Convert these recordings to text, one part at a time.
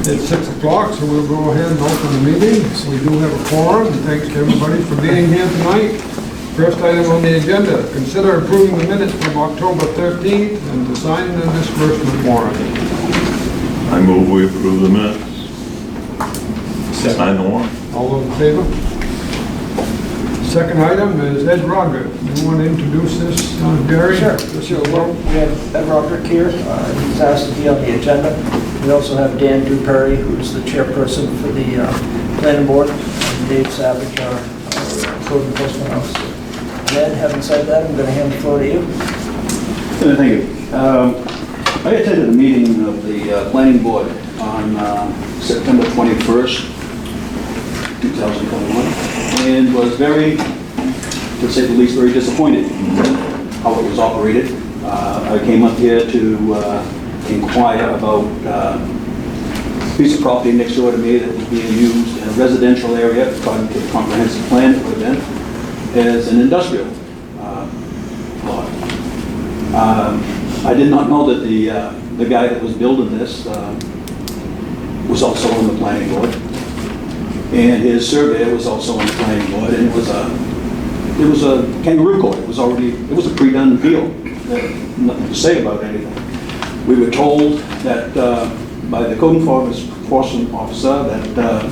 It's 6 o'clock, so we'll go ahead and open the meeting. We do have a quorum, and thanks to everybody for being here tonight. First item on the agenda, consider approving the minutes from October 13th and to sign the disbursement warrant. I move we approve the minutes. Sign the warrant. All those in favor? Second item is Ed Roderick. You want to introduce this, Gary? Sure. Well, we have Ed Roderick here. He's asked to be on the agenda. We also have Dan Duperi, who's the chairperson for the planning board, and Dave Savage, our code enforcement officer. Ed, having said that, I'm going to hand the floor to you. Thank you. I attended a meeting of the planning board on September 21st, 2021, and was very, to say the least, very disappointed how it was operated. I came up here to inquire about a piece of property next door to me that was being used in a residential area, according to the comprehensive plan that would have been, as an industrial lot. I did not know that the guy that was building this was also on the planning board, and his surveyor was also on the planning board, and it was a kangaroo court. It was a pre-done deal. Nothing to say about anything. We were told that by the code enforcement officer that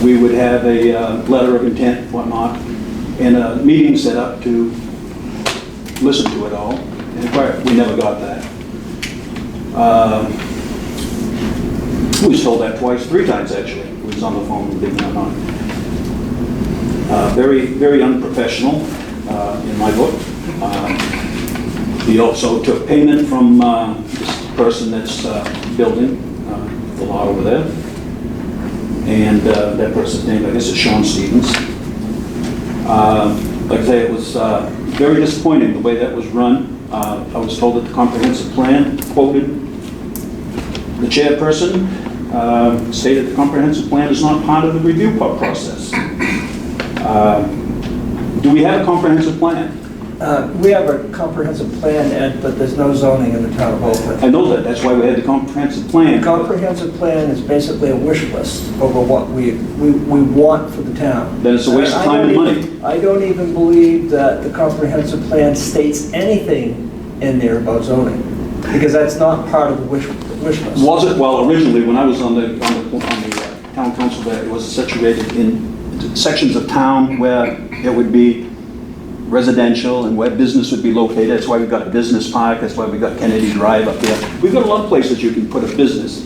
we would have a letter of intent, whatnot, and a meeting set up to listen to it all. And we never got that. We was told that twice, 3 times actually. We was on the phone, believe it or not. Very, very unprofessional in my book. He also took payment from this person that's building the lot over there. And that person's name, I guess, is Sean Stevens. Like I say, it was very disappointing the way that was run. I was told that the comprehensive plan, quoted the chairperson, stated the comprehensive plan is not part of the review process. Do we have a comprehensive plan? We have a comprehensive plan, Ed, but there's no zoning in the town of Oakland. I know that. That's why we had the comprehensive plan. The comprehensive plan is basically a wish list over what we want for the town. Then it's a waste of time and money. I don't even believe that the comprehensive plan states anything in there about zoning, because that's not part of the wish list. Was it? Well, originally, when I was on the town council there, it was situated in sections of town where it would be residential and where business would be located. That's why we've got a business park. That's why we've got Kennedy Drive up there. We've got a lot of places you can put a business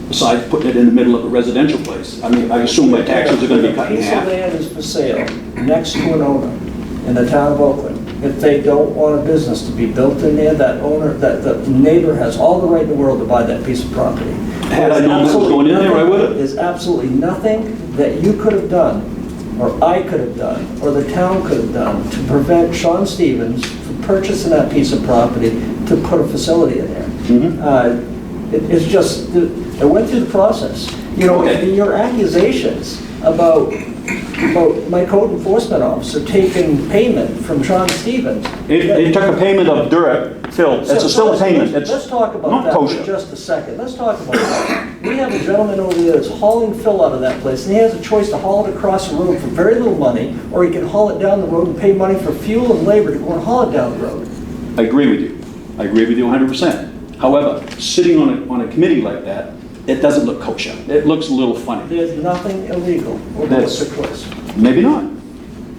besides putting it in the middle of a residential place. I mean, I assume my taxes are going to be cut in half. A piece of land is for sale next to an owner in the town of Oakland. If they don't want a business to be built in there, that the neighbor has all the right in the world to buy that piece of property. Had I known that was going in there, I would have. There's absolutely nothing that you could have done, or I could have done, or the town could have done to prevent Sean Stevens from purchasing that piece of property to put a facility in there. It's just, I went through the process. You know, Okay. your accusations about my code enforcement officer taking payment from Sean Stevens. It took a payment of dirt, Phil. It's still a payment. It's Let's talk about not that kosher. for just a second. Let's talk about that. We have a gentleman over there that's hauling fill out of that place, and he has a choice to haul it across the road for very little money, or he can haul it down the road and pay money for fuel and labor to go and haul it down the road. I agree with you. I agree with you 100%. However, sitting on a committee like that, it doesn't look kosher. It looks a little funny. There's nothing illegal over That's- what's occurs. Maybe not.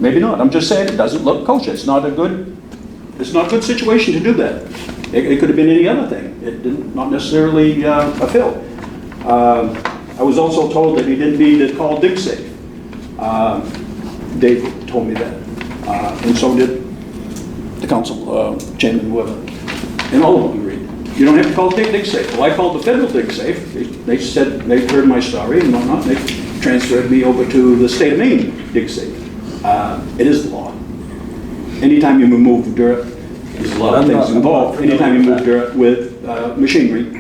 Maybe not. I'm just saying it doesn't look kosher. It's not a good situation to do that. It could have been any other thing. It didn't, not necessarily a fill. I was also told that he didn't need to call DigSafe. Dave told me that. And so did the council chairman, whoever. And all of them agreed. You don't have to call DigSafe. Well, I called the federal DigSafe. They said they heard my story and whatnot. They transferred me over to the state of Maine DigSafe. It is the law. Anytime you move dirt, there's a lot of things involved. Anytime you move dirt with machinery,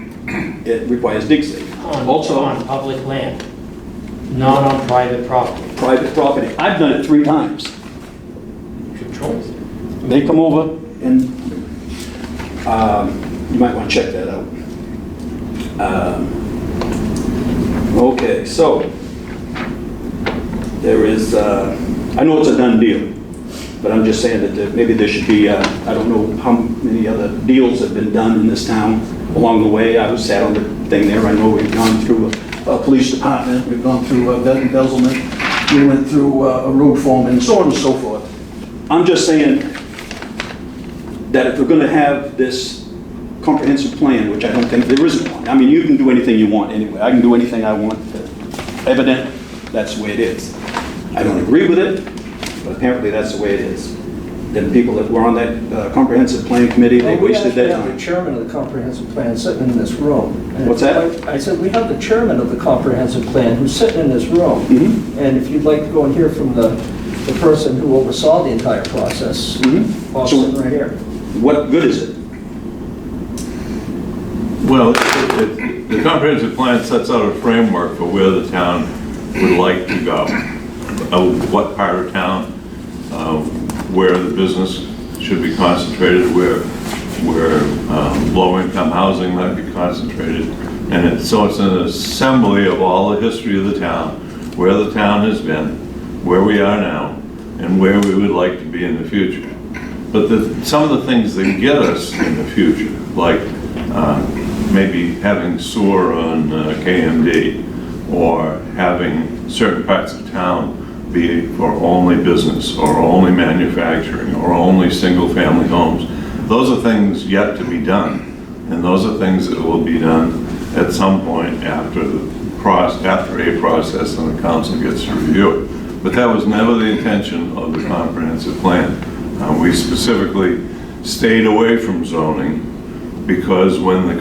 it requires DigSafe. Also on public land, not on private property. Private property. I've done it 3 times. Your choice. They come over and you might want to check that out. Okay, so there is, I know it's a done deal, but I'm just saying that maybe there should be, I don't know how many other deals have been done in this town along the way. I was sat on the thing there. I know we've gone through a police department, we've gone through embezzlement, we went through a road foreman, and so on and so forth. I'm just saying that if we're going to have this comprehensive plan, which I don't think there isn't one. I mean, you can do anything you want anyway. I can do anything I want. Evidently, that's the way it is. I don't agree with it, but apparently that's the way it is. Then people that were on that comprehensive plan committee, they wasted their We have time. the chairman of the comprehensive plan sitting in this room. And What's that? I said, we have the chairman of the comprehensive plan who's sitting in this room. Mhm. And if you'd like to go and hear from the person who oversaw the entire process, Bob's So- sitting right here. What good is it? Well, the comprehensive plan sets out a framework for where the town would like to go. What part of town, where the business should be concentrated, where low-income housing might be concentrated. And so it's an assembly of all the history of the town, where the town has been, where we are now, and where we would like to be in the future. But some of the things that get us in the future, like maybe having sewer on KMD, or having certain parts of town be for only business, or only manufacturing, or only single-family homes. Those are things yet to be done, and those are things that will be done at some point after a process and the council gets to review it. But that was never the intention of the comprehensive plan. We specifically stayed away from zoning because when they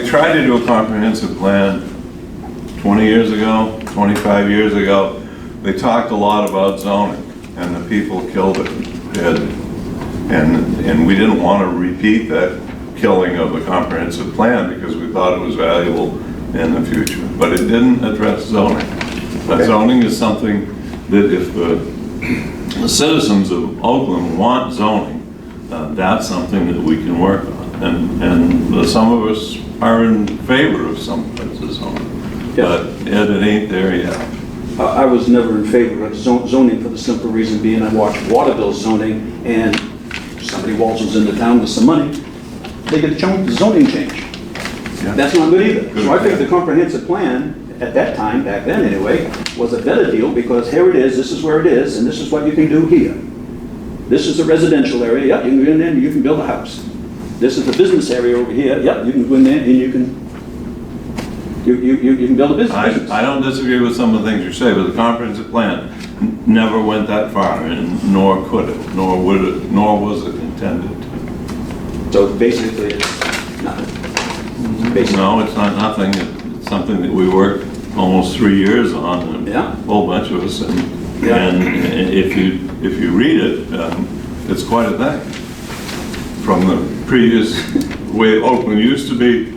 tried to do a comprehensive plan 20 years ago, 25 years ago, they talked a lot about zoning, and the people killed it. And we didn't want to repeat that killing of the comprehensive plan because we thought it was valuable in the future. But it didn't address zoning. But zoning is something that if the citizens of Oakland want zoning, that's something that we can work on. And some of us are in favor of some parts of zoning, but it ain't there yet. I was never in favor of zoning for the simple reason being I watched water bill zoning, and somebody waltzes into town with some money, they get a zoning change. Yeah. That's not good either. So I think the comprehensive plan, at that time, back then anyway, was a better deal because here it is, this is where it is, and this is what you can do here. This is a residential area, yep, you can go in there and you can build a house. This is the business area over here, yep, you can go in there and you can build a business. I don't disagree with some of the things you say, but the comprehensive plan never went that far, and nor could it, nor would it, nor was it intended to. So basically, it's nothing. Basically. No, it's not nothing. It's something that we worked almost 3 years on, Yeah. a whole bunch of us, and if you read it, it's quite a thing. From the previous way Oakland used to be,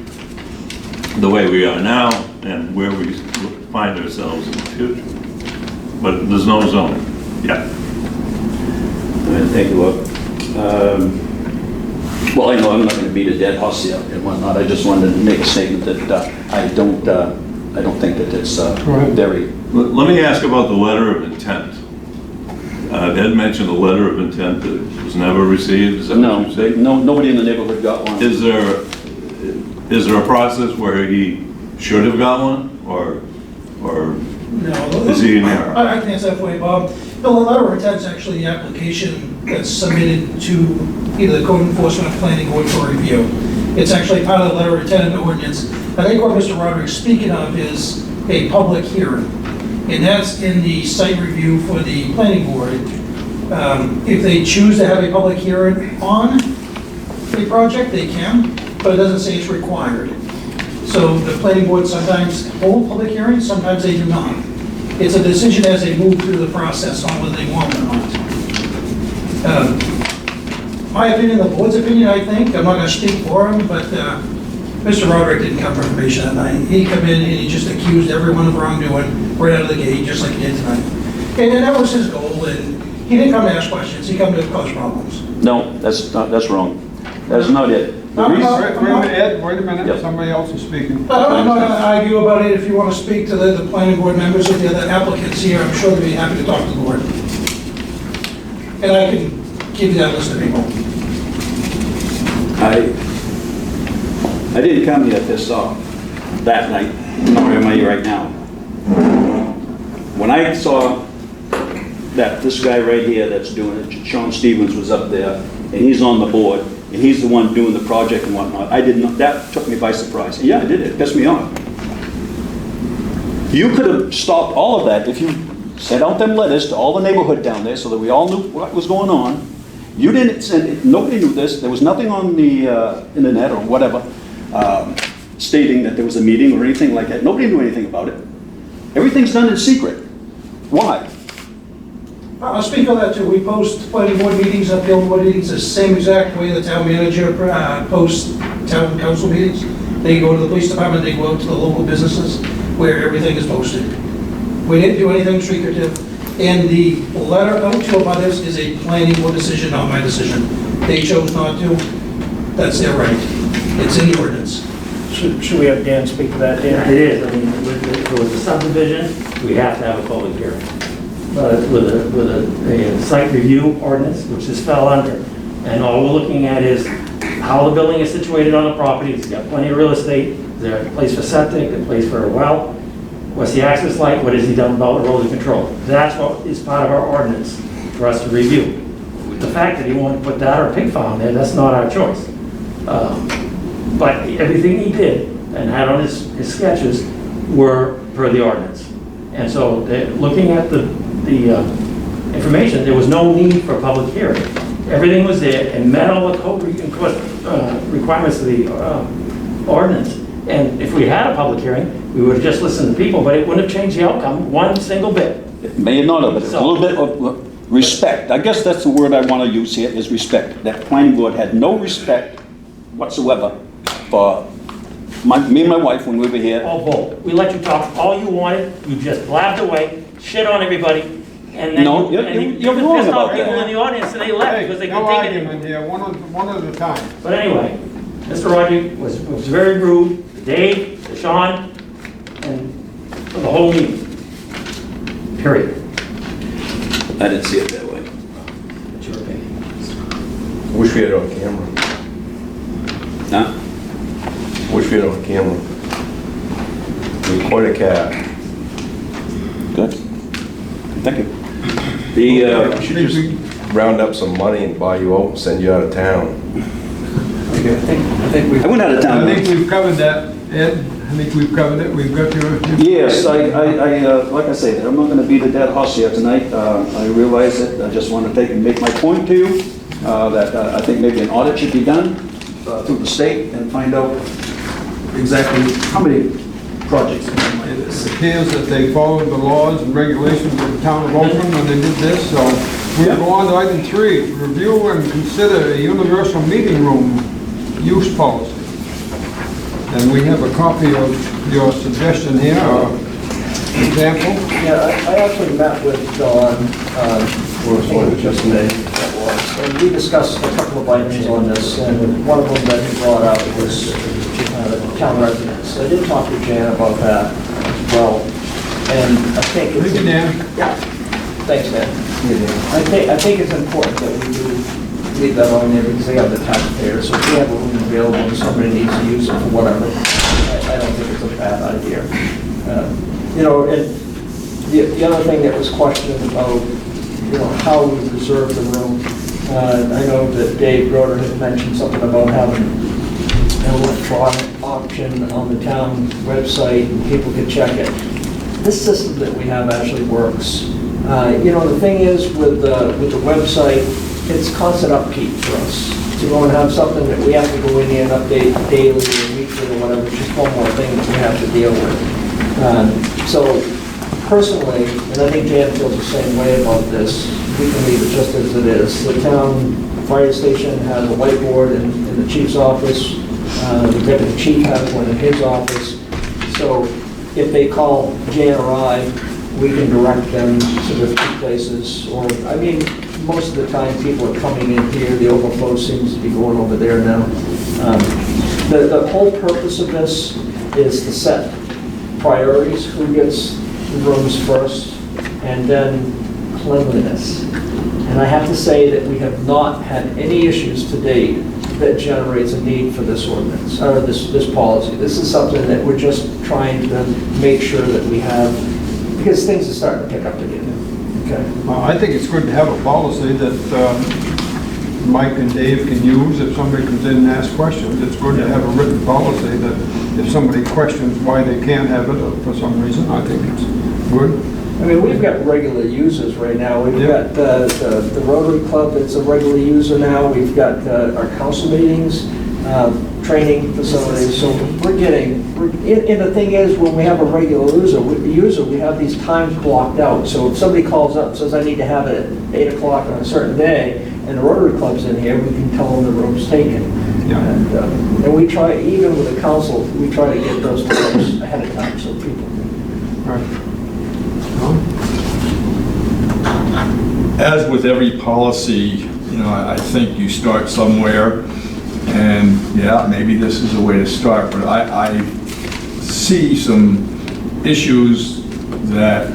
the way we are now, and where we find ourselves in the future. But there's no zoning. Yeah. Thank you, Bob. Well, I know I'm not going to beat a dead horse here and whatnot. I just wanted to make a statement that I don't think that it's very. Let me ask about the letter of intent. Ed mentioned a letter of intent that was never received. Is that No, what you said? nobody in the neighborhood got one. Is there a process where he should have got one, or No. is he in error? I can answer that for you, Bob. The letter of intent is actually the application that's submitted to either the code enforcement or planning board for review. It's actually part of the letter of intent and ordinance. I think what Mr. Roderick's speaking of is a public hearing. And that's in the site review for the planning board. If they choose to have a public hearing on a project, they can, but it doesn't say it's required. So the planning board sometimes hold public hearings, sometimes they do not. It's a decision as they move through the process on whether they want it or not. My opinion, the board's opinion, I think, I'm not gonna speak for him, but Mr. Roderick didn't come for information that night. He come in and he just accused everyone of wrongdoing right out of the gate, just like he did tonight. And that was his goal, and he didn't come to ask questions, he come to cause problems. No, that's wrong. That's not it. No, reason- no. Wait a minute, Ed, wait a minute, Yep. somebody else is speaking. I'm not gonna argue about it. If you wanna speak to the planning board members or the other applicants here, I'm sure they'd be happy to talk to the board. And I can give you that list of people. I didn't come here pissed off that night, nor am I right now. When I saw that this guy right here that's doing it, Sean Stevens, was up there, and he's on the board, and he's the one doing the project and whatnot, that took me by surprise. And yeah, it did, it pissed me off. You could have stopped all of that if you sent out them letters to all the neighborhood down there so that we all knew what was going on. You didn't send it, nobody knew this, there was nothing on the internet or whatever stating that there was a meeting or anything like that. Nobody knew anything about it. Everything's done in secret. Why? I'll speak on that too. We post planning board meetings, uphill board meetings, the same exact way the town manager posts town council meetings. They go to the police department, they go out to the local businesses where everything is posted. We didn't do anything secretive. And the letter out to abutters is a planning board decision, not my decision. They chose not to. That's their right. It's in the ordinance. Should we have Dan speak to that, Dan? It is, I mean, if it was a subdivision, we have to have a public hearing. But with a site review ordinance, which this fell under, and all we're looking at is how the building is situated on the property. It's got plenty of real estate. Is there a place for septic, a place for a well? What's the access like? What has he done about erosion control? That's what is part of our ordinance for us to review. The fact that he wanted to put that or a pig farm there, that's not our choice. But everything he did and had on his sketches were per the ordinance. And so looking at the information, there was no need for a public hearing. Everything was there and met all the code requirements of the ordinance. And if we had a public hearing, we would have just listened to people, but it wouldn't have changed the outcome one single bit. It may not have, but it's a little bit of respect. I guess that's the word I want to use here, is respect. That planning board had no respect whatsoever for me and my wife when we were here. All bull. We let you talk all you wanted, you just blabbed away, shit on everybody, and then No, you you're wrong pissed off about people that. in the audience and they left because they Hey, no couldn't take it argument anymore. here, one at a time. But anyway, Mr. Roderick was very rude, to Dave, to Sean, and for the whole meeting. Period. I didn't see it that way. That's your opinion. Wish we had it on camera. Huh? Wish we had it on camera. You're quite a cat. Good. Thank you. We should just round up some money and buy you out and send you out of town. I think we. I went out of town. I think we've covered that, Ed. I think we've covered it. We've got your... Yes, like I say, I'm not going to beat a dead horse here tonight. I realize it. I just want to make my point to you, that I think maybe an audit should be done through the state and find out exactly how many projects. It appears that they followed the laws and regulations of the town of Oakland when they did this, so we'll go on to item 3, review and consider a universal meeting room use policy. And we have a copy of your suggestion here, or example. Yeah, I actually met with Don, I think it was yesterday, and we discussed a couple of items on this, and one of them that he brought up was the town residents. I did talk to Jan about that as well, and I think it's... Thank you, Dan. Yeah, thanks, Dan. I think it's important that we do leave that on there because they are the taxpayers, so if we have a room available and somebody needs to use it for whatever, I don't think it's a bad idea. You know, and the other thing that was questioned about, you know, how we reserve the room, I know that Dave Broder had mentioned something about having an electronic option on the town website and people could check it. This system that we have actually works. You know, the thing is with the website, it's constant upkeep for us. To go and have something that we have to go in here and update daily or weekly or whatever, it's just one more thing that we have to deal with. So personally, and I think Jan feels the same way about this, we can leave it just as it is. The town fire station has a whiteboard in the chief's office. The deputy chief has one in his office. So if they call Jan or I, we can direct them to the two places. Or, I mean, most of the time people are coming in here, the overflow seems to be going over there now. The whole purpose of this is to set priorities, who gets the rooms first, and then cleanliness. And I have to say that we have not had any issues to date that generates a need for this ordinance, or this policy. This is something that we're just trying to make sure that we have, because things are starting to pick up again. Okay. I think it's good to have a policy that Mike and Dave can use if somebody comes in and asks questions. It's good to have a written policy that if somebody questions why they can't have it for some reason, I think it's good. I mean, we've got regular users right now. We've Yeah. got the Rotary Club that's a regular user now. We've got our council meetings, training facilities. So we're getting, and the thing is, when we have a regular user, we have these times blocked out. So if somebody calls up and says, I need to have it at 8 o'clock on a certain day, and the Rotary Club's in here, we can tell them the room's taken. Yeah. And we try, even with the council, we try to get those times ahead of time so people can. Right. Huh? As with every policy, I think you start somewhere, and yeah, maybe this is a way to start, but I see some issues that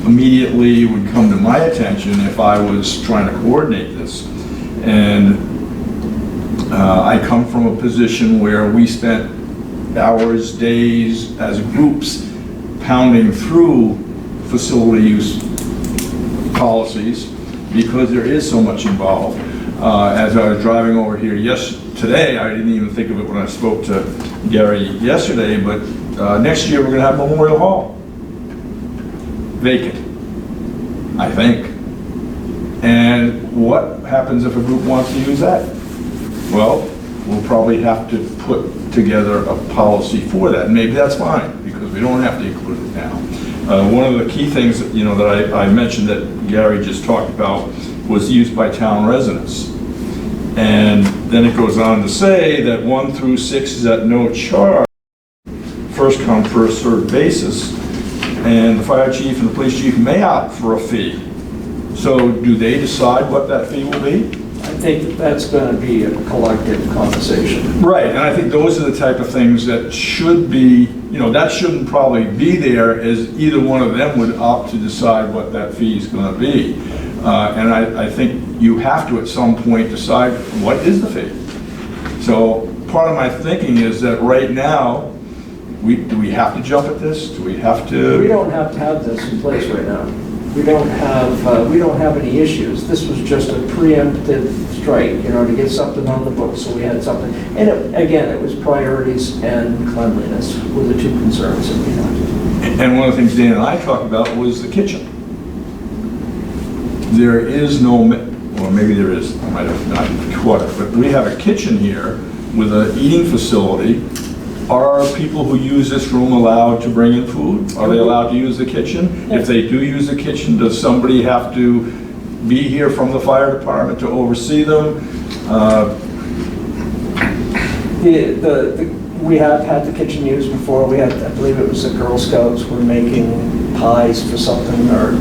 immediately would come to my attention if I was trying to coordinate this. And I come from a position where we spent hours, days, as groups, pounding through facility use policies because there is so much involved. As I was driving over here today, I didn't even think of it when I spoke to Gary yesterday, but next year we're going to have Memorial Hall vacant, I think. And what happens if a group wants to use that? Well, we'll probably have to put together a policy for that. And maybe that's fine, because we don't have to include it now. One of the key things that, that I mentioned that Gary just talked about was used by town residents. And then it goes on to say that 1 through 6 is at no charge, first come, first served basis. And the fire chief and the police chief may opt for a fee. So do they decide what that fee will be? I think that's going to be a collective conversation. Right, and I think those are the type of things that should be, that shouldn't probably be there, as either one of them would opt to decide what that fee is going to be. And I think you have to at some point decide what is the fee. So part of my thinking is that right now, do we have to jump at this? Do we have to? We don't have to have this in place right now. We don't have any issues. This was just a preemptive strike, to get something on the books, so we had something. And again, it was priorities and cleanliness were the two concerns that we had. And one of the things Dan and I talked about was the kitchen. There is no, or maybe there is, I might have not caught it, but we have a kitchen here with an eating facility. Are people who use this room allowed to bring in food? Are they allowed to use the kitchen? If they do use the kitchen, does somebody have to be here from the fire department to oversee them? We have had the kitchen used before. We had, I believe it was the Girl Scouts were making pies for something, or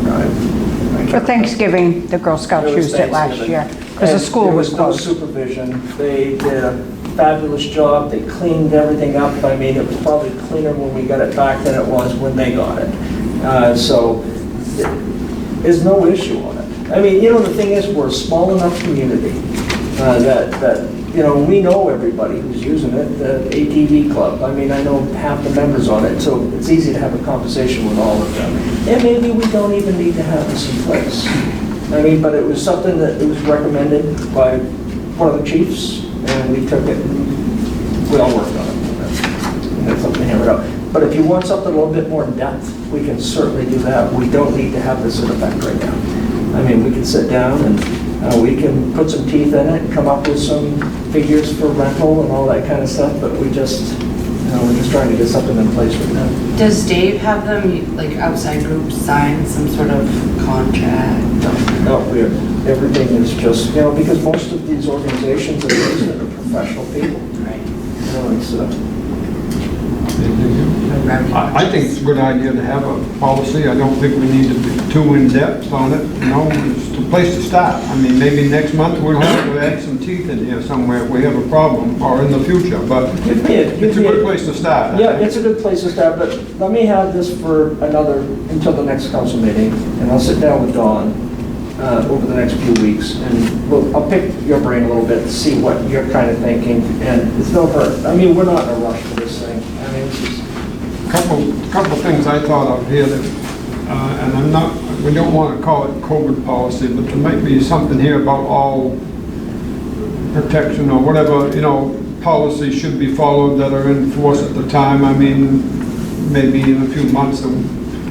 For Thanksgiving, the Girl Scouts used it last year, because the school was closed. There was no supervision. They did a fabulous job. They cleaned everything up. I mean, it was probably cleaner when we got it back than it was when they got it. So there's no issue on it. I mean, the thing is, we're a small enough community that we know everybody who's using it. The ATV club, I mean, I know half the members on it, so it's easy to have a conversation with all of them. And maybe we don't even need to have this in place. I mean, but it was something that it was recommended by one of the chiefs, and we took it, and we all worked on it. And that's something hammered out. But if you want something a little bit more in depth, we can certainly do that. We don't need to have this in effect right now. I mean, we can sit down and we can put some teeth in it and come up with some figures for rental and all that kind of stuff, but we're just trying to get something in place right now. Does Dave have them, like outside groups, sign some sort of contract? No, everything is just, because most of these organizations are professional people. Right. It's Rowdy. I think it's a good idea to have a policy. I don't think we need to be too in-depth on it, you know, it's a place to start. I mean, maybe next month we'll have to add some teeth in here somewhere if we have a problem, or in the future, but it's a good place to start. I Yeah, think. it's a good place to start, but let me have this for until the next council meeting, and I'll sit down with Dawn over the next few weeks, and I'll pick your brain a little bit to see what you're kind of thinking, and it's no hurt. I mean, we're not in a rush for this thing. I mean, this is... Couple things I thought of here that, and I'm not, we don't want to call it COVID policy, but there might be something here about all protection or whatever, you know, policies should be followed that are in force at the time. I mean, maybe in a few months,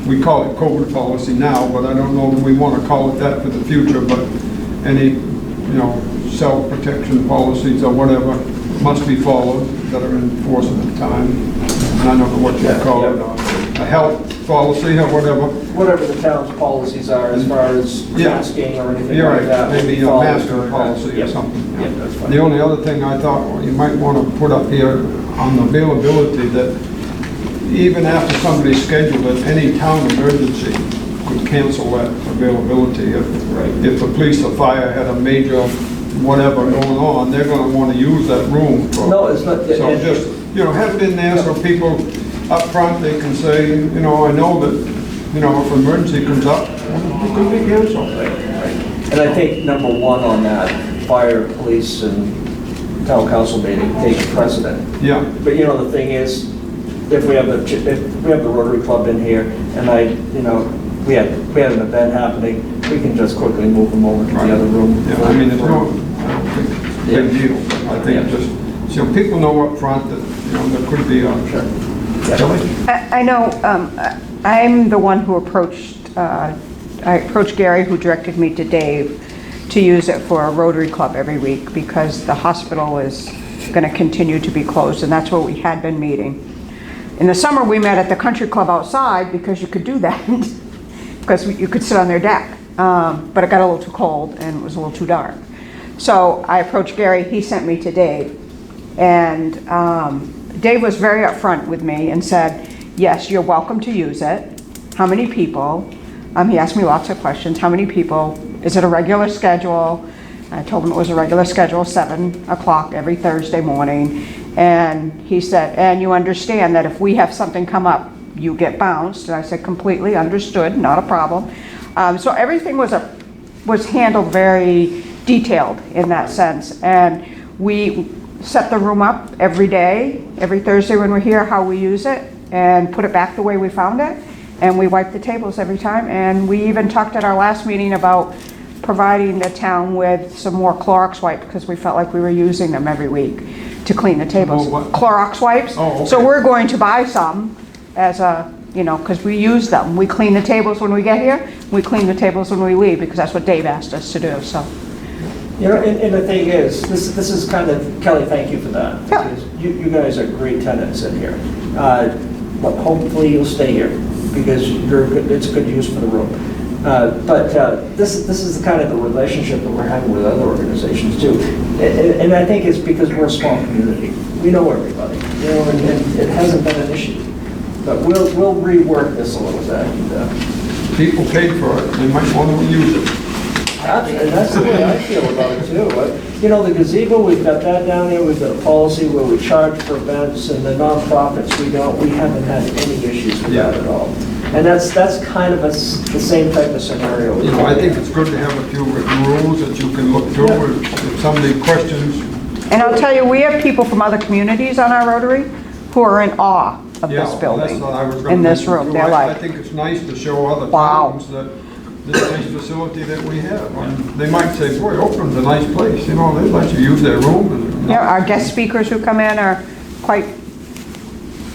we call it COVID policy now, but I don't know that we want to call it that for the future, but any, you know, self-protection policies or whatever must be followed that are in force at the time. And I don't know what you call it, a health policy or whatever. Whatever the town's policies are as far as masking or anything You're like right, that. maybe a follow masking during that. policy or Yeah. something. Yeah, that's fine. The only other thing I thought, well, you might want to put up here on the availability that even after somebody's scheduled it, any town emergency could cancel that availability. If the police or fire had a major whatever going on, they're going to want to use that room. No, it's not. So just, you know, have it in there so people up front, they can say, you know, I know that, you know, if an emergency comes up, it could be canceled. And I think number one on that, fire, police, and town council meeting take precedent. Yeah. But you know, the thing is, if we have the Rotary Club in here, and we had an event happening, we can just quickly move them over to the other room. Yeah, I mean, it's no, I don't think it's a big deal. I think just, so people know up front that, you know, there could be a... Sure. Kelly? I know, I'm the one who approached, I approached Gary, who directed me to Dave, to use it for a Rotary Club every week, because the hospital is going to continue to be closed, and that's where we had been meeting. In the summer, we met at the country club outside, because you could do that, because you could sit on their deck. But it got a little too cold, and it was a little too dark. So I approached Gary, he sent me to Dave, and Dave was very upfront with me and said, yes, you're welcome to use it. How many people? He asked me lots of questions. How many people? Is it a regular schedule? I told him it was a regular schedule, 7 o'clock every Thursday morning. And he said, and you understand that if we have something come up, you get bounced. And I said, completely understood, not a problem. So everything was handled very detailed in that sense. And we set the room up every day, every Thursday when we're here, how we use it, and put it back the way we found it. And we wipe the tables every time. And we even talked at our last meeting about providing the town with some more Clorox wipes, because we felt like we were using them every week to clean the tables. Oh, what? Clorox wipes. Oh, okay. So we're going to buy some as a, you know, because we use them. We clean the tables when we get here, we clean the tables when we leave, because that's what Dave asked us to do, so. You know, and the thing is, this is kind of, Kelly, thank you for that. Yeah. Because you guys are great tenants in here. But hopefully you'll stay here, because it's good use for the room. But this is the kind of the relationship that we're having with other organizations too. And I think it's because we're a small community. We know everybody, you know, and it hasn't been an issue. But we'll rework this a little bit. And, People paid for it, they might want to use it. and that's the way I feel about it too. You know, the gazebo, we've got that down here. We've got a policy where we charge for events, and the nonprofits, we haven't had any issues with that at all. And that's kind of the same type of scenario. You know, I think it's good to have a few written rules that you can look through if somebody questions. And I'll tell you, we have people from other communities on our Rotary who are in awe of Yeah, this well, building, that's what I was gonna in this mention, room. too. They're I like, think it's nice to show other Wow. towns that this nice facility that we have. And they might say, boy, Oakland's a nice place, you know, they let you use their room. And yeah, our guest speakers who come in are quite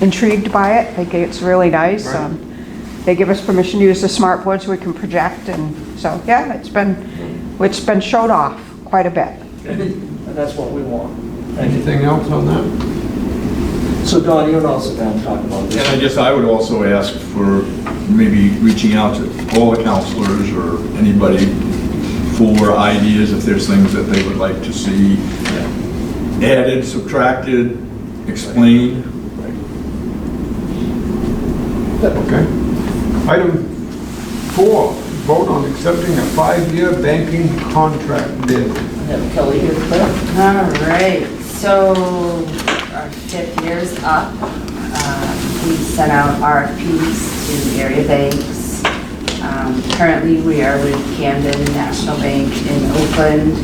intrigued by it. They think it's really nice. Right. They give us permission to use the smart board so we can project, and so, yeah, it's been showed off quite a bit. And that's what we want. Thank you. Anything else on that? So Don, you and I'll sit down and talk about this. And I guess I would also ask for maybe reaching out to all the counselors or anybody for ideas if there's things that they would like to see added, subtracted, explained. Okay. Item 4, vote on accepting a 5-year banking contract bid. I have Kelly here for that. All right, so our 5th year is up. We sent out RFPs to area banks. Currently, we are with Camden National Bank in Oakland.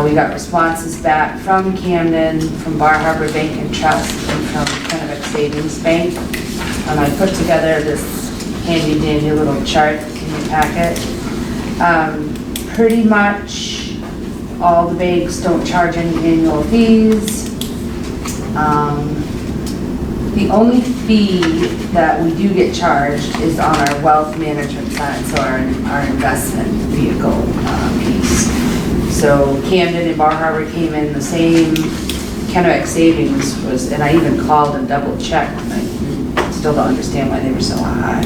We got responses back from Camden, from Bar Harbor Bank and Trust, and from Kennebec Savings Bank. I put together this handy dandy little chart in your packet. Pretty much all the banks don't charge any annual fees. The only fee that we do get charged is on our wealth management side, so our investment vehicle piece. So Camden and Bar Harbor came in the same. Kennebec Savings was, and I even called and double checked. I still don't understand why they were so high.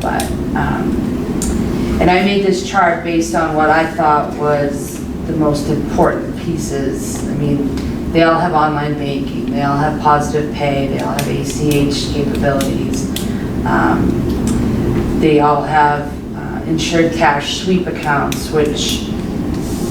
But, and I made this chart based on what I thought was the most important pieces. I mean, they all have online banking, they all have positive pay, they all have ACH capabilities. They all have insured cash sweep accounts, which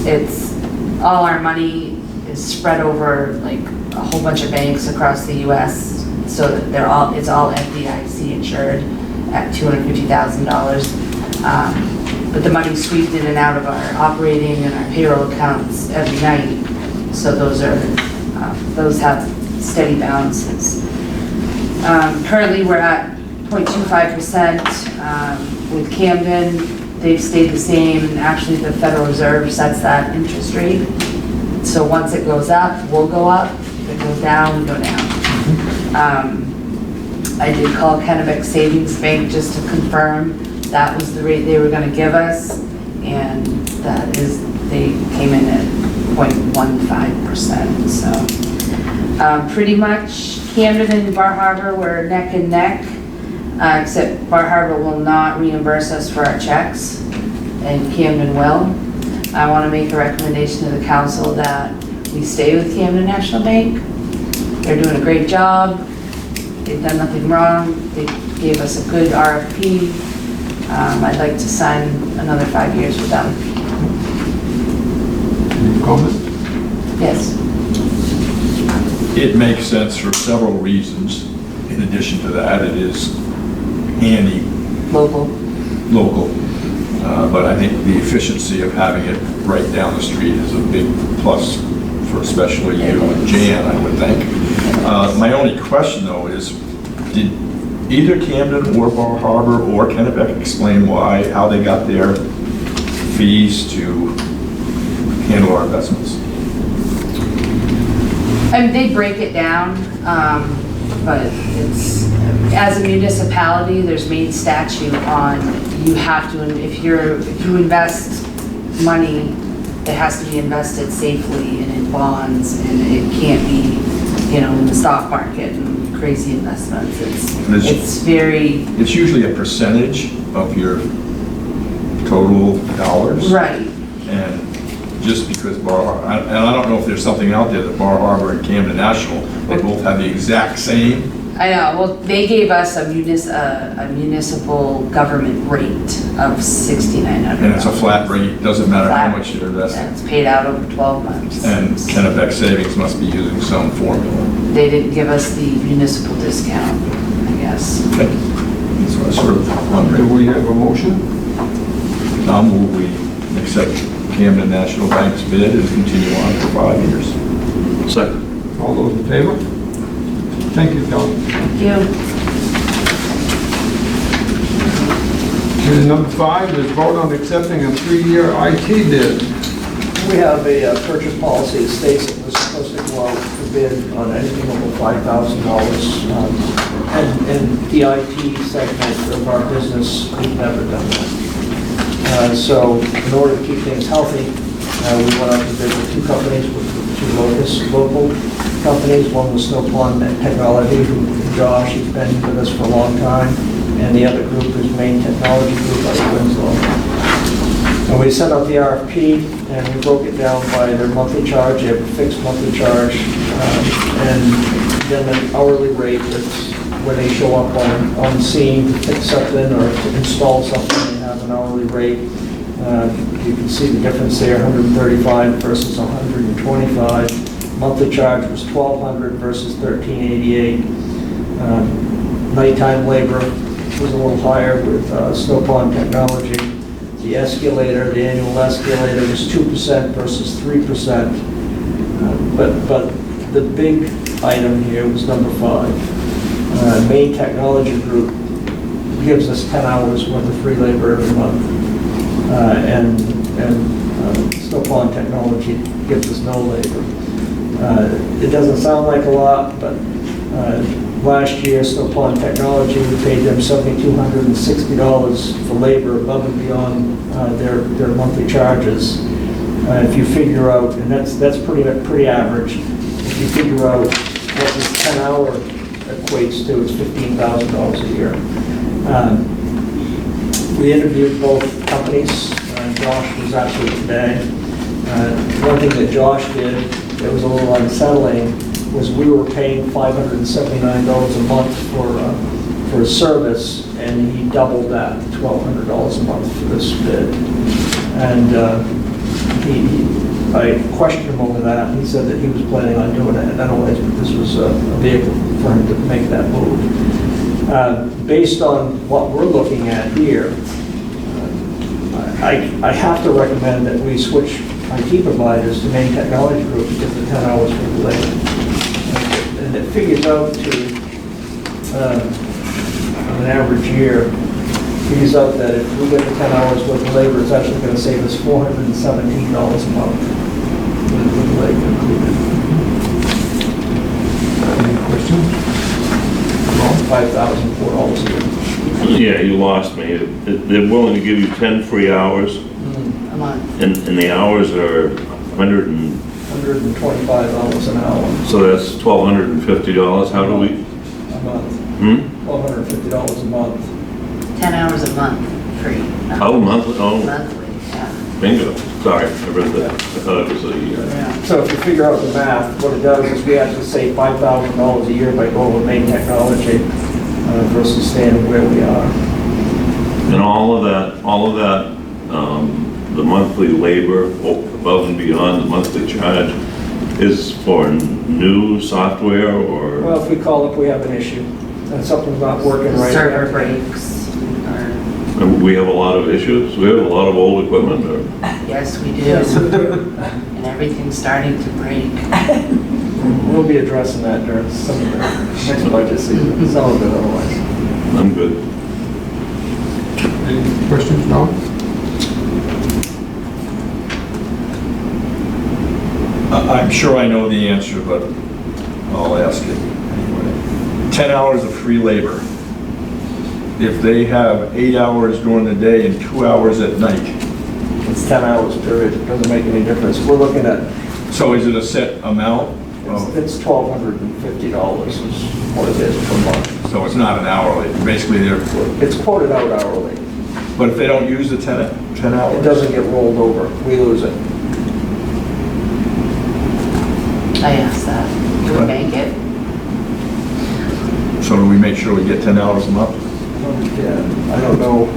it's, all our money is spread over like a whole bunch of banks across the US, so that it's all FDIC insured at $250,000. But the money's swept in and out of our operating and our payroll accounts every night. So those have steady balances. Currently, we're at 0.25%. With Camden, they've stayed the same, and actually the Federal Reserve sets that interest rate. So once it goes up, we'll go up. If it goes down, we go down. I did call Kennebec Savings Bank just to confirm that was the rate they were going to give us, and that is, they came in at 0.15%. So pretty much Camden and Bar Harbor were neck and neck, except Bar Harbor will not reimburse us for our checks, and Camden will. I want to make a recommendation to the council that we stay with Camden National Bank. They're doing a great job. They've done nothing wrong. They gave us a good RFP. I'd like to sign another 5 years with them. Any comment? Yes. It makes sense for several reasons. In addition to that, it is handy, Local. local. But I think the efficiency of having it right down the street is a big plus for especially you and Jan, I would think. My only question though is, did either Camden or Bar Harbor or Kennebec explain how they got their fees to handle our investments? I mean, they break it down, but it's, as a municipality, there's main statute on, you have to, if you invest money, it has to be invested safely and in bonds, and it can't be, in the stock market and crazy investments. It's usually a percentage of your total dollars. Right. And just because and I don't know if there's something out there that Bar Harbor and Camden National, they both have the exact same. I know, well, they gave us a municipal government rate of $6,900. And it's a flat rate, doesn't matter how much you're investing. And it's paid out over 12 months. And Kennebec Savings must be using some formula. They didn't give us the municipal discount, I guess. Okay. That's what I sort of Do wondering. we have a motion? I'll move we accept Camden National Bank's bid and continue on for 5 years. Second. All those in favor? Thank you, Kelly. Thank you. And number 5 is vote on accepting a 3-year IT bid. We have a purchase policy that states that we're supposed to go out for bid on anything over $5,000. And the IT segment of our business, we've never done that. So in order to keep things healthy, we went out to bid with 2 companies, with 2 local companies. One was Snow Pond Technology, who Josh, he's been with us for a long time, and the other group is Maine Technology Group out of Winslow. And we sent out the RFP, and we broke it down by their monthly charge. They have a fixed monthly charge, and then an hourly rate that's when they show up on scene to fix something or to install something, they have an hourly rate. You can see the difference there, 135 versus 125. Monthly charge was $1,200 versus $1,388. Nighttime labor was a little higher with Snow Pond Technology. The escalator, the annual escalator was 2% versus 3%. But the big item here was number 5. Main Technology Group gives us 10 hours worth of free labor every month. And Snow Pond Technology gives us no labor. It doesn't sound like a lot, but last year, Snow Pond Technology, we paid them $7,260 for labor above and beyond their monthly charges. If you figure out, and that's pretty average, if you figure out what this 10-hour equates to, it's $15,000 a year. We interviewed both companies. Josh was actually today. One thing that Josh did that was a little unsettling was we were paying $579 a month for a service, and he doubled that, $1,200 a month for this bid. And I questioned him over that, and he said that he was planning on doing it anyways, but this was a vehicle for him to make that move. Based on what we're looking at here, I have to recommend that we switch IT providers to Main Technology Group because the 10 hours for the labor. And it figures out to, on an average year, figures out that if we get the 10 hours worth of labor, it's actually going to save us $417 a month with the labor included. Any questions? $5,004 a year. Yeah, you lost me. They're willing to give you 10 free hours, A month. and the hours are $125 an hour so that's $1,250. How do we? a month. $1,250 a month. 10 hours a month, free. Oh, monthly, oh, Monthly, yeah. bingo. Sorry, I read that. I thought it was a year. Yeah. So if you figure out the math, what it does is we actually save $5,000 a year by going with Main Technology versus staying where we are. And all of that, the monthly labor above and beyond the monthly charge is for new software or? Well, if we call up, we have an issue, and something's not working right. Server breaks, or, We have a lot of issues. We have a lot of old equipment or? yes, we do. Yes, we do. And everything's starting to break. We'll be addressing that during some of the next budget season, some of it otherwise. I'm good. Any questions, no? I'm sure I know the answer, but I'll ask it anyway. 10 hours of free labor. If they have 8 hours during the day and 2 hours at night, It's 10 hours period, it doesn't make any difference. We're looking at, so is it a set amount? it's $1,250 is what it is per month. So it's not an hourly, basically they're, It's quoted out hourly. but if they don't use the 10 hours? It doesn't get rolled over, we lose it. I asked that. You would make it? So do we make sure we get 10 hours a month? Yeah, I don't know.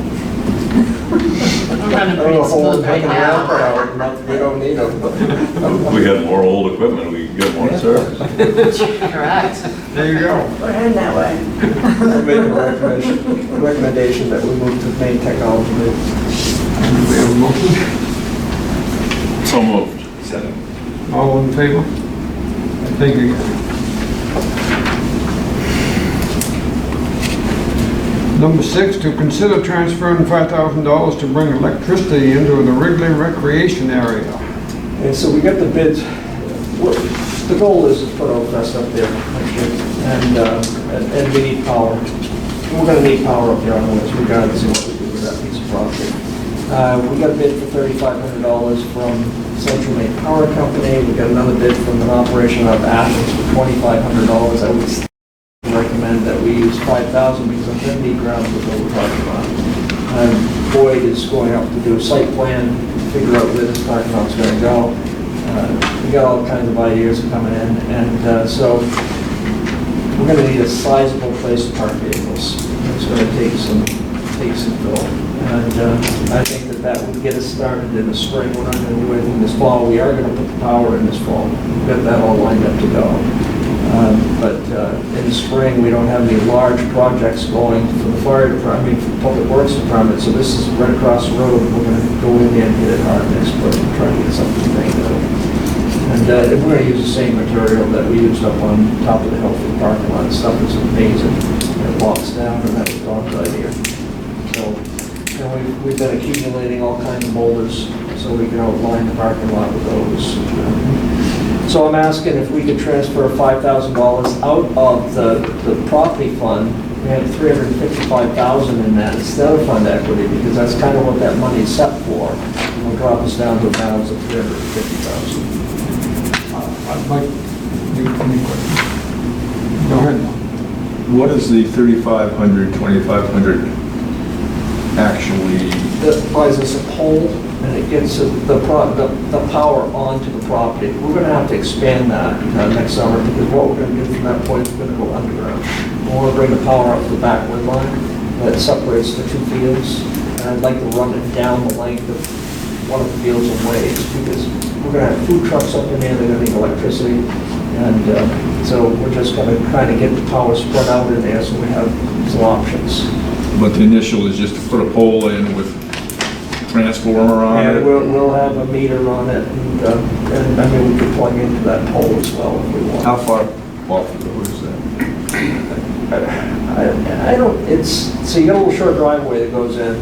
We're running I don't know pretty if we're smooth right hanging around for now. hours a month, we don't need them. If we had more old equipment, we could get more service. Correct. There you go. We're heading that way. I'll make a recommendation that we move to Main Technology. Do we have a motion? So moved. All in favor? Thank you. Number 6, to consider transferring $5,000 to bring electricity into the Wrigley Recreation Area. And so we got the bids. The goal is to put Oakfest up there next year, and we need power. We're gonna need power up there anyways, regardless of what we do with that piece of property. We got a bid for $3,500 from Central Maine Power Company. We got another bid from an operation out of Athens for $2,500. I would recommend that we use $5,000 because I'm gonna need ground with what we're talking about. Boyd is going up to do a site plan, figure out where this parking lot's gonna go. We got all kinds of ideas coming in, and so we're gonna need a sizable place to park vehicles. It's gonna take some fill. And I think that would get us started in the spring. We're not gonna do anything this fall. We are gonna put the power in this fall. We've got that all lined up to go. But in the spring, we don't have any large projects going for the fire department, I mean, for the public works department. So this is right across the road. We're gonna go in there and hit it hard next spring and try to get something made of it. And we're gonna use the same material that we used up on top of the hill for the parking lot. The stuff is amazing. It walks down and that's gone right here. So, we've been accumulating all kinds of boulders so we can outline the parking lot with those. So I'm asking if we could transfer $5,000 out of the property fund. We had $355,000 in that instead of fund equity, because that's kind of what that money's set for. It'll drop us down to a balance of $350,000. I'd like, you, any questions? Go ahead. What is the 3,500, 2,500 actually? That buys us a pole and it gets the power onto the property. We're gonna have to expand that next summer, because what we're gonna do from that point is we're gonna go underground. We're gonna bring the power up to the back wood line that separates the two fields. And I'd like to run it down the length of one of the fields and ways, because we're gonna have food trucks up in there, they're gonna need electricity. And so we're just gonna kind of get the power spread out in there so we have some options. But the initial is just to put a pole in with transformer on And it? we'll have a meter on it, and I mean, we could plug into that pole as well if we want. How far off the road is that? I don't, so you got a little short driveway that goes in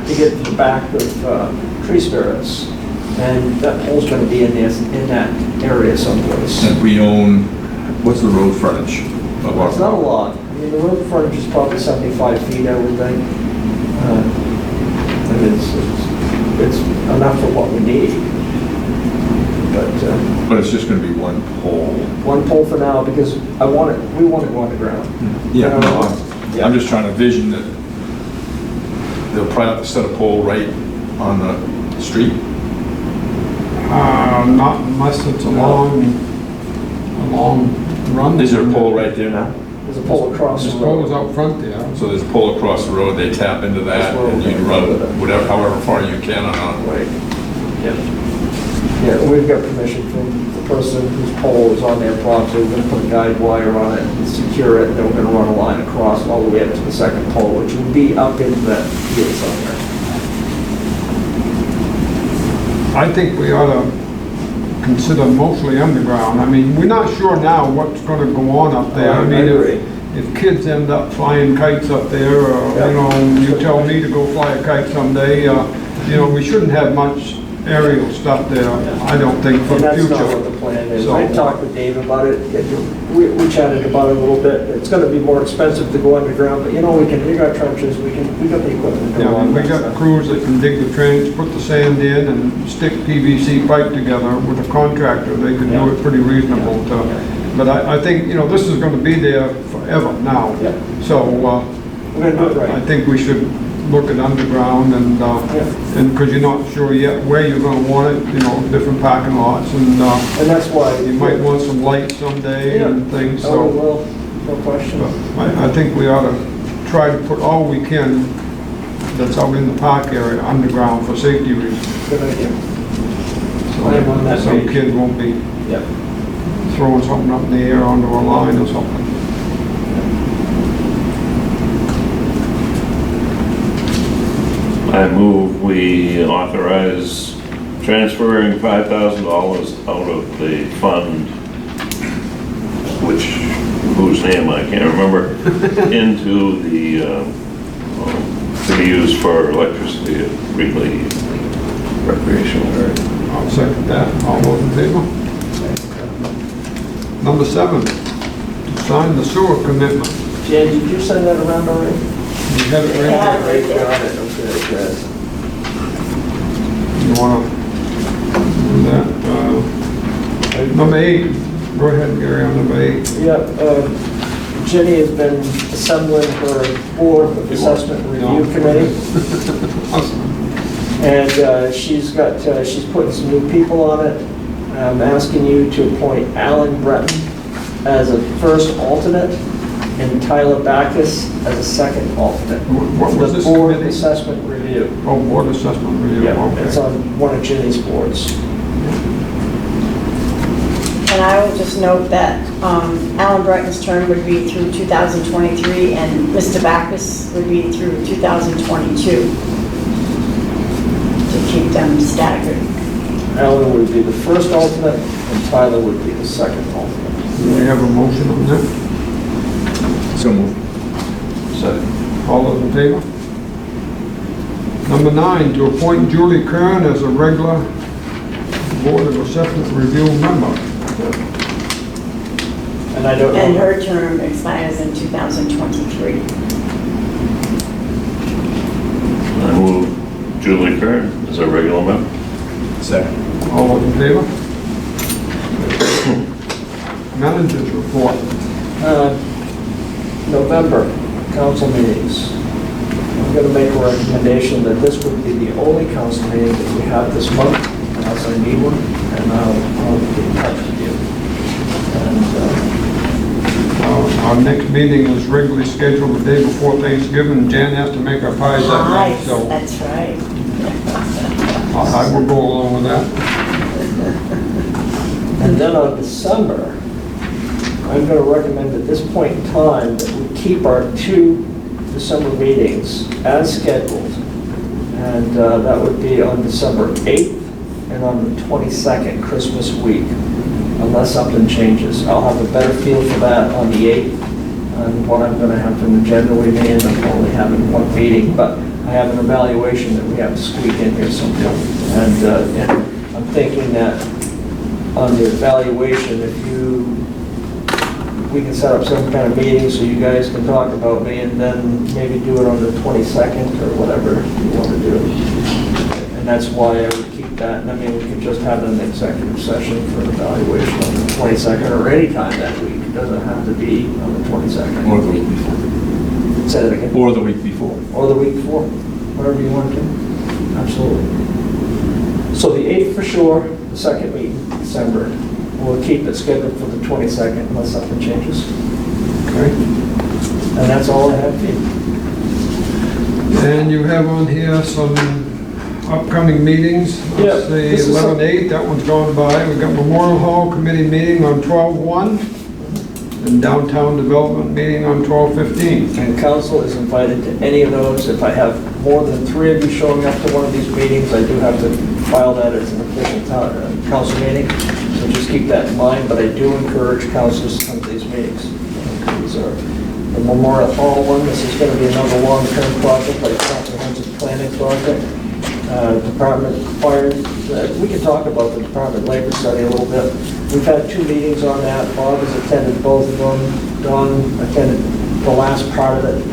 to get to the back of Tree Spirits, and that pole's gonna be in that area someplace. And we own, what's the road frontage? It's not a lot. I mean, the road frontage is probably 75 feet, I would think. And it's enough for what we need. But it's just gonna be one pole? One pole for now, because we want to go underground. Yeah, no, I'm just trying to vision that they'll probably have to set a pole right on the street. Not unless it's a long run. Is there a pole right there now? There's a pole across the This pole is road. out front there. So there's a pole across the road, they tap into that, That's where and we're you gonna run go with it. whatever, however far you can on. Right. Yeah, we've got permission from the person whose pole is on their property. We're gonna put a guide wire on it and secure it, and then we're gonna run a line across all the way up to the second pole, which will be up into that field somewhere. I think we ought to consider mostly underground. I mean, we're not sure now what's gonna go on up there. I mean, agree. if kids end up flying kites up there, or, Yeah. you know, you tell me to go fly a kite someday, you know, we shouldn't have much aerial stuff there, I don't think, for And the that's not what future. the plan is. So- I talked with Dave about it. We chatted about it a little bit. It's gonna be more expensive to go underground, but you know, we got trenches, we got the equipment to go Yeah, on we that got stuff. crews that can dig the trench, put the sand in, and stick PVC pipe together with a contractor. They can do it pretty reasonable to, but I think, you know, this is gonna be there forever now. Yeah. So, We're gonna do it I right. think we should look at underground and because you're not sure yet where you're gonna want it, you know, different parking lots, and And that's why. you might want some lights someday and things, Oh, so. well, no question. But I think we ought to try to put all we can that's out in the park area underground for safety reasons. Good idea. So I'm on that some page. kid won't be Yep. throwing something up in the air onto a line or something. I move we authorize transferring $5,000 out of the fund, whose name I can't remember, into the, to be used for electricity at Wrigley recreational area. I'll second that. All those in favor? Number 7, to sign the sewer commitment. Jan, did you send that around already? You have it right there. Got it, okay, good. You wanna do that? Number 8, go ahead, Gary, on number 8. Yeah, Jenny has been assembling her board of assessment review committee. And she's putting some new people on it. I'm asking you to appoint Alan Breton as a first alternate. and Tyler Backus as a second alternate. What was The this Board committee? Assessment Review. Oh, Board Assessment Review, Yeah, it's okay. on one of Ginny's boards. And I will just note that Alan Bretton's term would be through 2023, and Mr. Backus would be through 2022, to keep them staggered. Alan would be the first alternate, and Tyler would be the second alternate. Do we have a motion on that? So moved. Second. All those in favor? Number 9, to appoint Julie Kern as a regular Board of Assessment Review member. And I don't know. And her term expires in 2023. I move Julie Kern as a regular member. Second. All those in favor? Managers report. November council meetings. I'm going to make a recommendation that this would be the only council meeting that we have this month, unless I need one, and I'll get in touch with you. And, Our next meeting is regularly scheduled the day before Thanksgiving. Jan has to make our pies that night, Nice, so that's right. I will go along with that. and then on December, I'm going to recommend at this point in time that we keep our 2 December meetings as scheduled. And that would be on December 8th and on the 22nd, Christmas week, unless something changes. I'll have a better feel for that on the 8th, and what I'm going to have from agenda we may end up only having 1 meeting, but I have an evaluation that we have to squeak in here sometime. And I'm thinking that on the evaluation, we can set up some kind of meeting so you guys can talk about me, and then maybe do it on the 22nd or whatever you want to do. And that's why I would keep that. And I mean, we could just have an executive session for an evaluation on the 22nd or any time that week. It doesn't have to be on the 22nd. Or the week before. Say that again. Or the week before. Or the week before, whatever you want to do. Absolutely. So the 8th for sure, the second week in December. We'll keep it scheduled for the 22nd unless something changes. Okay. And that's all I have for you. And you have on here some upcoming meetings. Yeah, Let's see, this is 11/8, that one's gone by. We've got Memorial Hall Committee meeting on 12/1, and Downtown Development meeting on 12/15. And council is invited to any of those. If I have more than 3 of you showing up to one of these meetings, I do have to file that as an official council meeting. So just keep that in mind, but I do encourage councils to come to these meetings. These are the Memorial Hall one. This is going to be another long-term project, like comprehensive planning project. Department fire, we can talk about the Department labor study a little bit. We've had 2 meetings on that. Bob has attended both of them. Don attended the last part of it.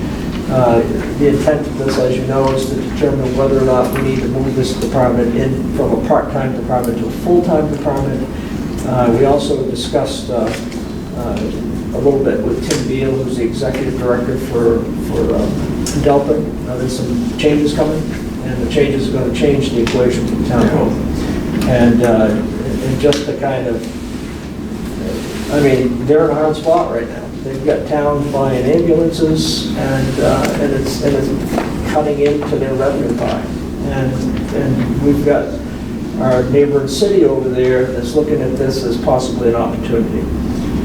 The intent of this, as you know, is to determine whether or not we need to move this department in from a part-time department to a full-time department. We also discussed a little bit with Tim Beal, who's the executive director for Delta. There's some changes coming, and the changes are going to change the equation for the town of Oakland. And just to kind of, I mean, they're in a hard spot right now. They've got towns buying ambulances, and it's cutting into their revenue pie. And we've got our neighboring city over there that's looking at this as possibly an opportunity.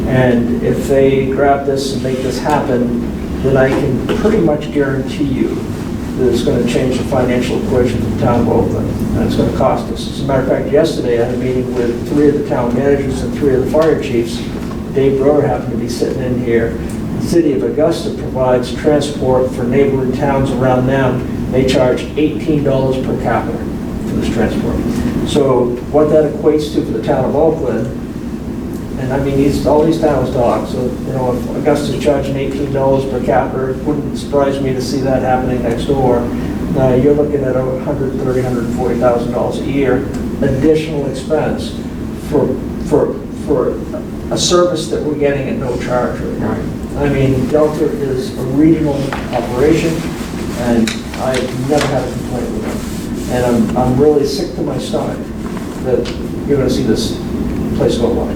And if they grab this and make this happen, then I can pretty much guarantee you that it's going to change the financial equation for the town of Oakland, and it's going to cost us. As a matter of fact, yesterday I had a meeting with 3 of the town managers and 3 of the fire chiefs. Dave Brewer happened to be sitting in here. The city of Augusta provides transport for neighboring towns around them. They charge $18 per capita for this transport. So what that equates to for the town of Oakland, and I mean, all these towns talk, so, you know, if Augusta's charging $18 per capita, it wouldn't surprise me to see that happening next door. You're looking at $130,000, $140,000 a year additional expense for a service that we're getting at no charge right now. I mean, Delta is a regional operation, and I've never had a complaint with them. And I'm really sick to my stomach that you're going to see this place go by.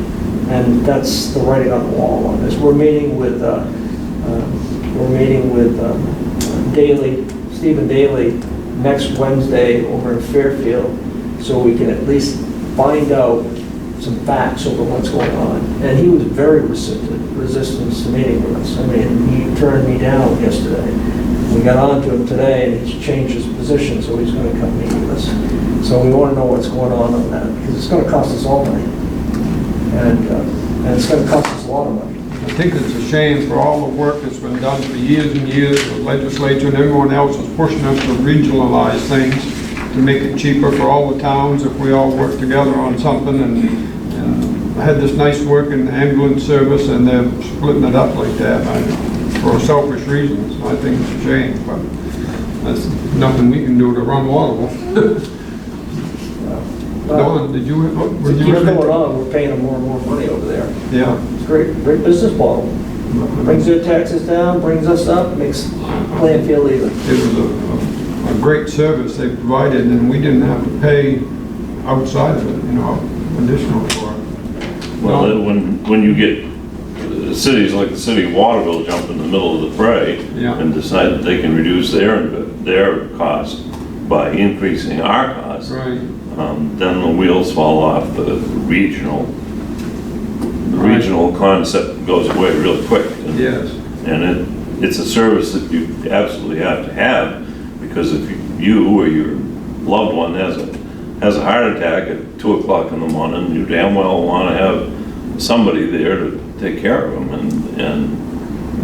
And that's the writing on the wall on this. We're meeting with We're meeting with Daley, Stephen Daley, next Wednesday over in Fairfield, so we can at least find out some facts over what's going on. And he was very resistant to meeting with us. I mean, he turned me down yesterday. We got on to him today, and he's changed his position, so he's going to come meet with us. So we want to know what's going on that, because it's going to cost us all money. And it's going to cost us a lot of money. I think it's a shame for all the work that's been done for years and years. The legislature and everyone else is pushing us to regionalize things to make it cheaper for all the towns if we all work together on something. And I had this nice working ambulance service, and they're splitting it up like that for selfish reasons. I think it's a shame, but that's nothing we can do to run Waterville. Don, did you? To keep going on, we're paying them more and more money over there. Yeah. It's a great business model. Brings their taxes down, brings us up, makes playing field even. It was a great service they provided, and we didn't have to pay outside of it, additional for it. Well, when you get cities like the city of Waterville jump in the middle of the fray Yeah. and decide that they can reduce their cost by increasing our cost, Right. then the wheels fall off. The regional concept goes away really quick. Yes. And it's a service that you absolutely have to have, because if you or your loved one has a heart attack at 2 o'clock in the morning, you damn well want to have somebody there to take care of them, and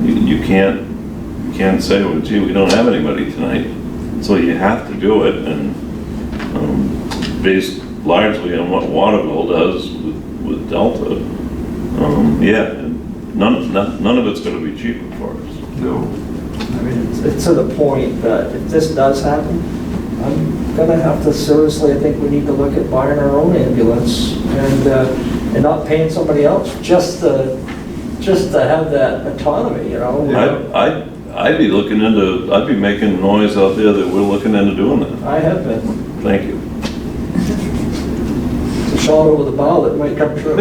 you can't say, well, gee, we don't have anybody tonight. So you have to do it, and based largely on what Waterville does with Delta, none of it's going to be cheaper for us. No. I mean, it's to the point that if this does happen, I'm gonna have to seriously, I think we need to look at buying our own ambulance and not paying somebody else just to have that autonomy, I'd be making noise out there that we're looking into doing that. I have been. Thank you. It's a shot over the bow that might come true.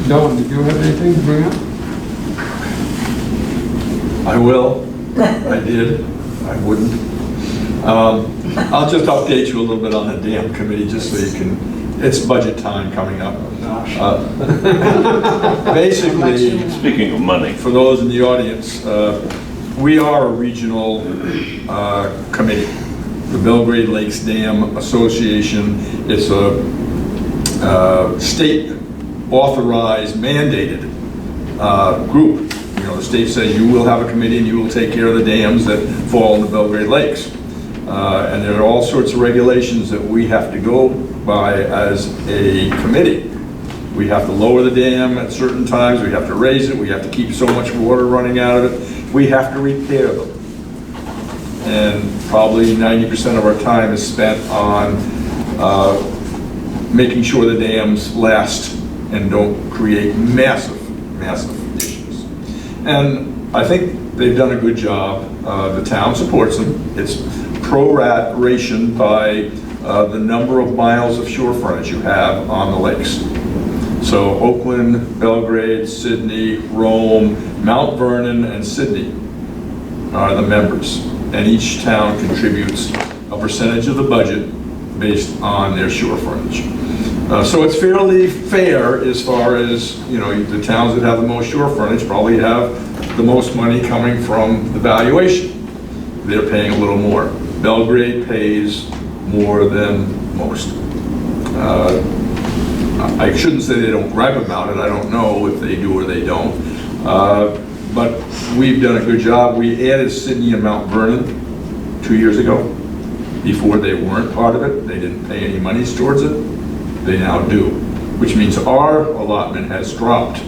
Don, did you have anything to bring up? I will. I did. I wouldn't. I'll just update you a little bit on the dam committee, just so you can, it's budget time coming up. Basically, Speaking of money, for those in the audience, we are a regional committee. The Belgrade Lakes Dam Association, it's a state authorized, mandated group. The state says you will have a committee and you will take care of the dams that fall in the Belgrade Lakes. And there are all sorts of regulations that we have to go by as a committee. We have to lower the dam at certain times, we have to raise it, we have to keep so much water running out of it, we have to repair them. And probably 90% of our time is spent on making sure the dams last and don't create massive issues. And I think they've done a good job. The town supports them. It's proration by the number of miles of shore frontage you have on the lakes. So Oakland, Belgrade, Sydney, Rome, Mount Vernon, and Sydney are the members. And each town contributes a percentage of the budget based on their shore frontage. So it's fairly fair as far as, the towns that have the most shore frontage probably have the most money coming from the valuation. They're paying a little more. Belgrade pays more than most. I shouldn't say they don't gripe about it. I don't know if they do or they don't. But we've done a good job. We added Sydney and Mount Vernon 2 years ago. Before they weren't part of it. They didn't pay any monies towards it. They now do, which means our allotment has dropped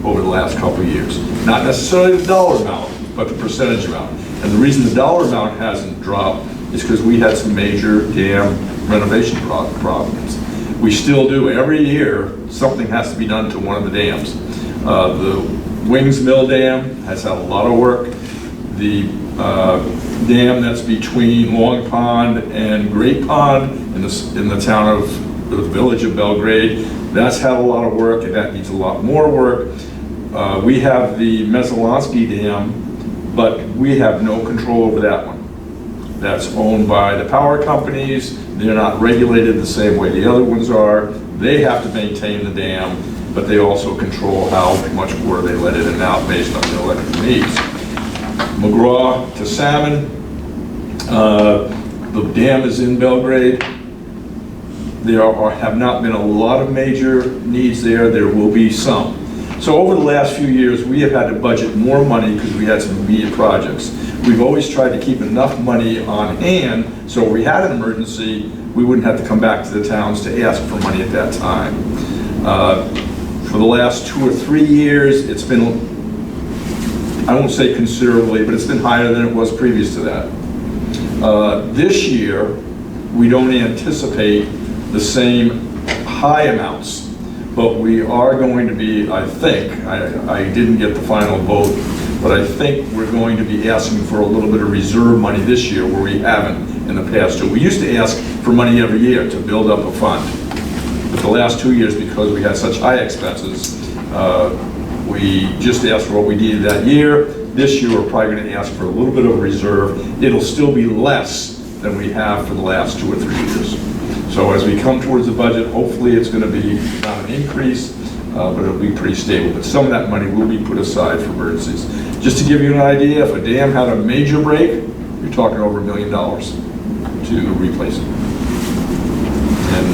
over the last couple of years. Not necessarily the dollar amount, but the percentage amount. And the reason the dollar amount hasn't dropped is because we had some major dam renovation problems. We still do. Every year, something has to be done to one of the dams. The Wings Mill Dam has had a lot of work. The dam that's between Long Pond and Great Pond in the town of the village of Belgrade, that's had a lot of work, and that needs a lot more work. We have the Mesalonsky Dam, but we have no control over that one. That's owned by the power companies. They're not regulated the same way the other ones are. They have to maintain the dam, but they also control how much water they let in and out based on their electric needs. McGraw to Salmon, the dam is in Belgrade. There have not been a lot of major needs there. There will be some. So over the last few years, we have had to budget more money because we had some immediate projects. We've always tried to keep enough money on hand, so if we had an emergency, we wouldn't have to come back to the towns to ask for money at that time. For the last 2 or 3 years, it's been, I won't say considerably, but it's been higher than it was previous to that. This year, we don't anticipate the same high amounts, but we are going to be, I think, I didn't get the final vote, but I think we're going to be asking for a little bit of reserve money this year where we haven't in the past. So we used to ask for money every year to build up a fund. But the last 2 years, because we had such high expenses, we just asked for what we needed that year. This year, we're probably going to ask for a little bit of a reserve. It'll still be less than we have for the last 2 or 3 years. So as we come towards the budget, hopefully it's going to be not an increase, but it'll be pretty stable. But some of that money will be put aside for emergencies. Just to give you an idea, if a dam had a major break, you're talking over $1 million to replace it. And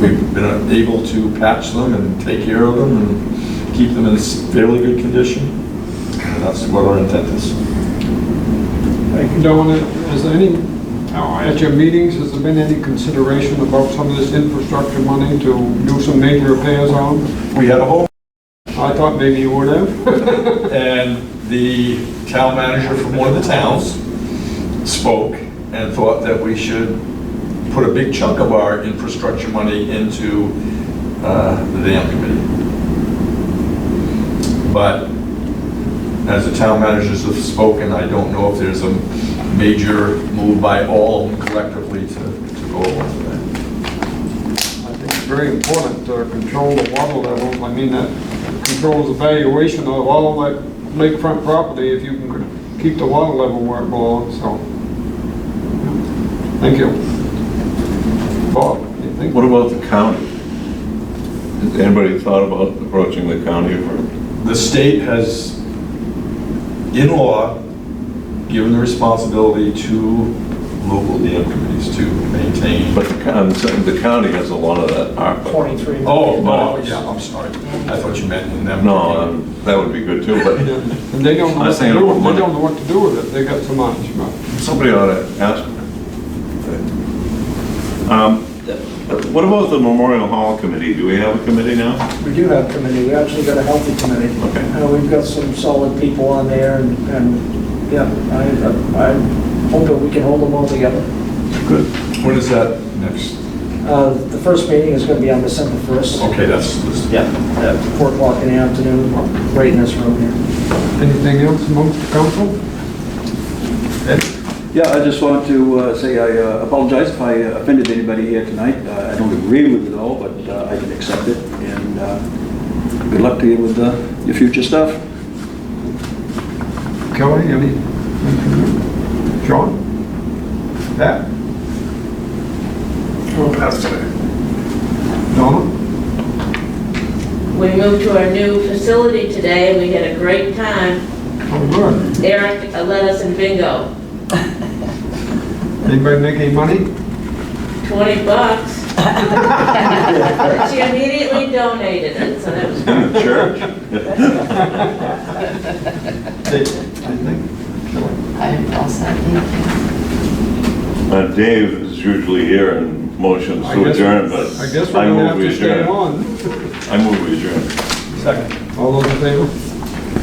we've been able to patch them and take care of them and keep them in fairly good condition. And that's what our intent is. Thank you, Donna. Is there any, at your meetings, has there been any consideration about some of this infrastructure money to do some major repairs on? We had a whole, I thought maybe you would have. and the town manager from one of the towns spoke and thought that we should put a big chunk of our infrastructure money into the dam committee. But as the town managers have spoken, I don't know if there's a major move by all collectively to go along with that. I think it's very important to control the water level. I mean, that controls the valuation of all that lakefront property if you can keep the water level where it belongs, so. Thank you. Bob, anything? What about the county? Has anybody thought about approaching the county for? The state has, in law, given the responsibility to local dam committees to maintain. But the county has a lot of that ARPA. 23. Oh, yeah, I'm sorry. I thought you meant in them. No, that would be good too, but And they don't know I'm what to saying do, about they money. don't know what to do with it, they got so much, but. somebody ought to ask. What about the Memorial Hall Committee? Do we have a committee now? We do have a committee, we actually got a healthy committee. Okay. We've got some solid people on there, and yeah, I hope that we can hold them all together. Good. When is that next? The first meeting is going to be on December 1st. Okay, that's. Yeah, at 4 o'clock in the afternoon, right in this room here. Anything else amongst the council? Yeah, I just want to say I apologize if I offended anybody here tonight. I don't agree with it all, but I can accept it. And good luck to you with your future stuff. Kelly, any? Sean? Pat? Well, that's today. Donna? We moved to our new facility today, and we had a great time. Oh, good. Eric led us in bingo. Anybody make any money? $20. But she immediately donated it, so that was In the church? Anything? I'm all set, thank you. Dave is usually here and motions I to guess- adjourn, but I guess we're I gonna move have we to stay adjourn. on. I move we adjourn. Second. All those in favor?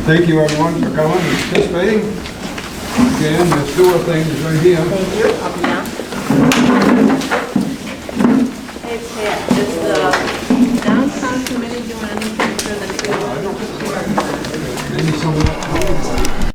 Thank you, everyone, for coming and participating. Again, the sewer thing is right here. Thank you, up and down. Is the downtown committee doing anything for the sewer? Maybe someone.